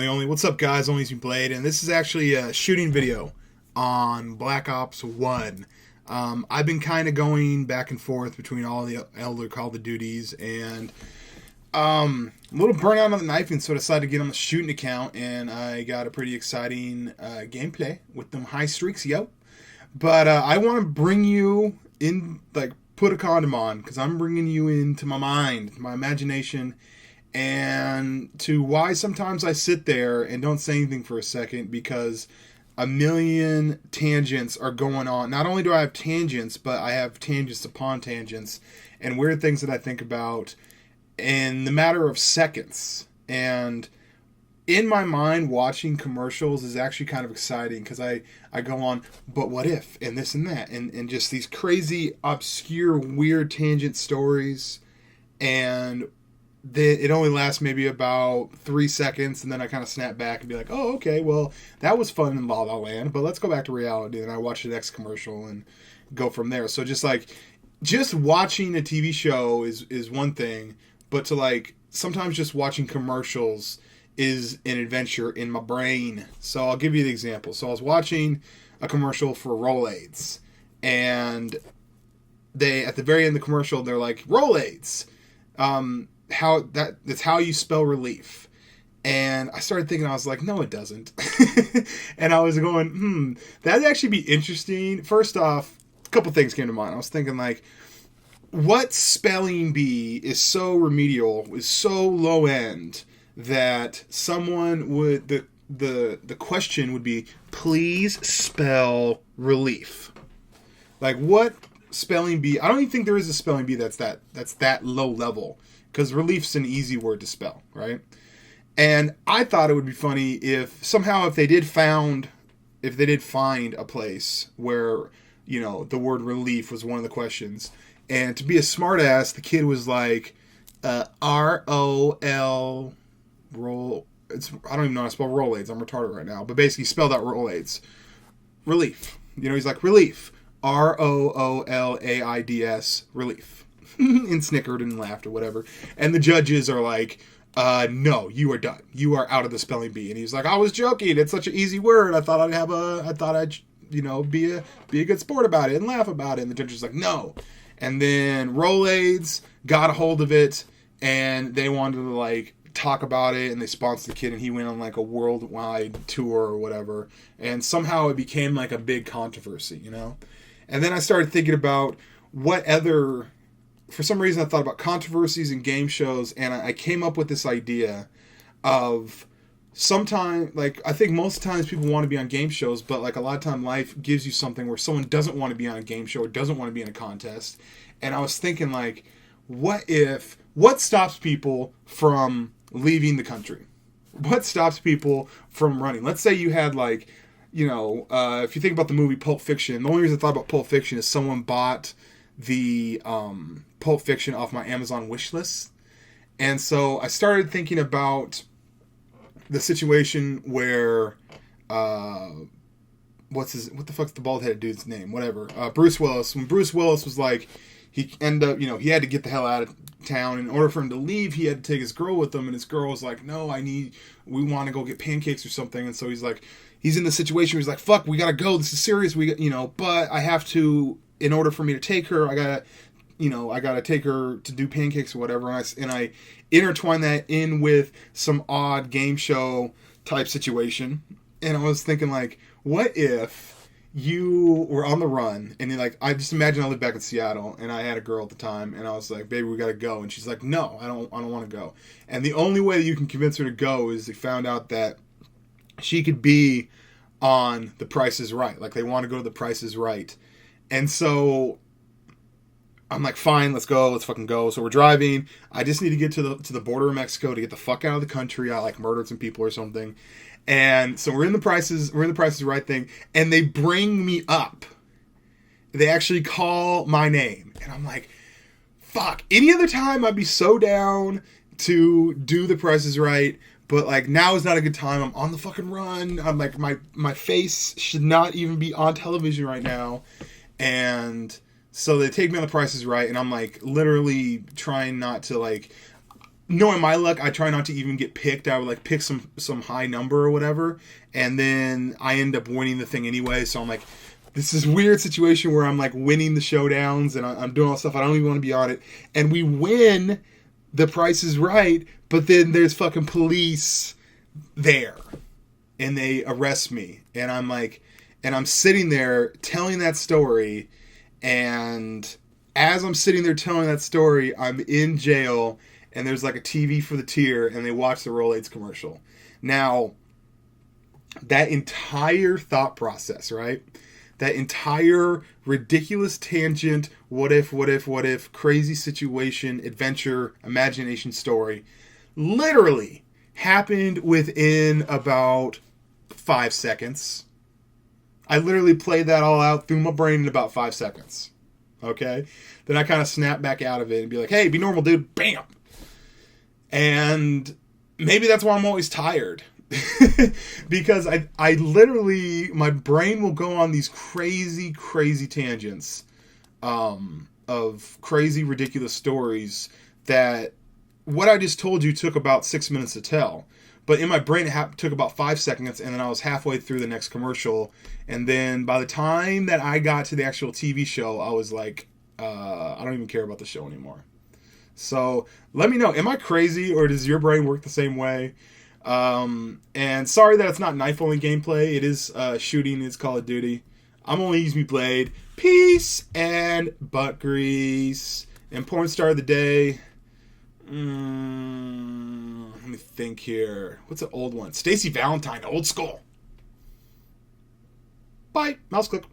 Only. What's up, guys? ONLYUSEmeBLADE, and this is actually a shooting video on Black Ops 1. I've been kind of going back and forth between all the elder Call of Duties, and a little burnout on the knifing, so I decided to get on the shooting account, and I got a pretty exciting gameplay with them high streaks, yo. But I want to bring you in, like, put a condom on, because I'm bringing you into my mind, my imagination, and to why sometimes I sit there and don't say anything for a second, because a million tangents are going on. Not only do I have tangents, but I have tangents upon tangents and weird things that I think about in the matter of seconds. And in my mind, watching commercials is actually kind of exciting, because I go on, but what if, and this and that, and just these crazy, obscure, weird tangent stories. And it only lasts maybe about 3 seconds, and then I kind of snap back and be like, oh, okay, well, that was fun in La La Land, but let's go back to reality. And I watch the next commercial and go from there. So just watching a TV show is one thing, but to sometimes just watching commercials is an adventure in my brain. So I'll give you the example. So I was watching a commercial for Rolaids, and they, at the very end of the commercial, they're like, Rolaids, that's how you spell relief. And I started thinking, I was like, no, it doesn't. And I was going, that'd actually be interesting. First off, a couple things came to mind. I was thinking, what spelling bee is so remedial, is so low end, that someone would, the question would be, please spell relief. What spelling bee? I don't even think there is a spelling bee that's that low level, because relief's an easy word to spell, right? And I thought it would be funny if somehow if they did find a place where, the word relief was one of the questions, and to be a smartass, the kid was like, R-O-L, roll. I don't even know how to spell Rolaids. I'm retarded right now, but basically spelled out Rolaids. Relief. He's like, relief. R-O-O-L-A-I-D-S, relief. And snickered and laughed or whatever. And the judges are like, no, you are done. You are out of the spelling bee. And he's like, I was joking. It's such an easy word. I thought I'd be a good sport about it and laugh about it. And the judge was like, no. And then Rolaids got a hold of it, and they wanted to talk about it, and they sponsored the kid, and he went on a worldwide tour or whatever. And somehow it became a big controversy, And then I started thinking about what other, for some reason I thought about controversies in game shows, and I came up with this idea of sometimes, I think most times people want to be on game shows, but a lot of time life gives you something where someone doesn't want to be on a game show or doesn't want to be in a contest. And I was thinking, what stops people from leaving the country? What stops people from running? Let's say you had if you think about the movie Pulp Fiction, the only reason I thought about Pulp Fiction is someone bought the Pulp Fiction off my Amazon wish list. And so I started thinking about the situation where what the fuck's the bald-headed dude's name? Whatever. Bruce Willis. When Bruce Willis was he ended up, he had to get the hell out of town. In order for him to leave, he had to take his girl with him, and his girl was like, no, we want to go get pancakes or something. And so he's in the situation where he's like, fuck, we gotta go, this is serious, but I have to, in order for me to take her, I gotta take her to do pancakes or whatever. And I intertwine that in with some odd game show type situation. And I was thinking, what if you were on the run, and I just imagine I lived back in Seattle, and I had a girl at the time, and I was like, baby, we gotta go. And she's like, no, I don't want to go. And the only way that you can convince her to go is they found out that she could be on The Price is Right. They want to go to The Price is Right. And so I'm like, fine, let's go. Let's fucking go. So we're driving. I just need to get to the border of Mexico to get the fuck out of the country. I murdered some people or something. And so we're in the Price is Right thing, and they bring me up. They actually call my name. And I'm like, fuck. Any other time I'd be so down to do The Price is Right, But like now is not a good time. I'm on the fucking run. I'm like my face should not even be on television right now. And so they take me on The Price is Right, and I'm like literally trying not to like, knowing my luck, I try not to even get picked. I would like pick some high number or whatever, and then I end up winning the thing anyway. So I'm like, this is a weird situation where I'm like winning the showdowns and I'm doing all this stuff. I don't even want to be on it, and we win The Price is Right, but then there's fucking police there, and they arrest me, and I'm like, and I'm sitting there telling that story, and as I'm sitting there telling that story, I'm in jail, and there's like a TV for the tier, and they watch the Rolaids commercial. Now, that entire thought process, right? That entire ridiculous tangent, what if, crazy situation, adventure, imagination story, literally happened within about 5 seconds. I literally played that all out through my brain in about 5 seconds. Okay? Then I kind of snap back out of it and be like, hey, be normal, dude. Bam! And maybe that's why I'm always tired. Because I literally, my brain will go on these crazy tangents of crazy, ridiculous stories that what I just told you took about 6 minutes to tell. But in my brain, it took about 5 seconds, and then I was halfway through the next commercial. And then by the time that I got to the actual TV show, I was like, I don't even care about the show anymore. So let me know, am I crazy, or does your brain work the same way? And sorry that it's not knife-only gameplay. It is shooting. It's Call of Duty. I'm ONLYUSEmeBLADE. Peace and butt grease. And porn star of the day. Let me think here. What's an old one? Stacey Valentine, old school. Bye. Mouse click.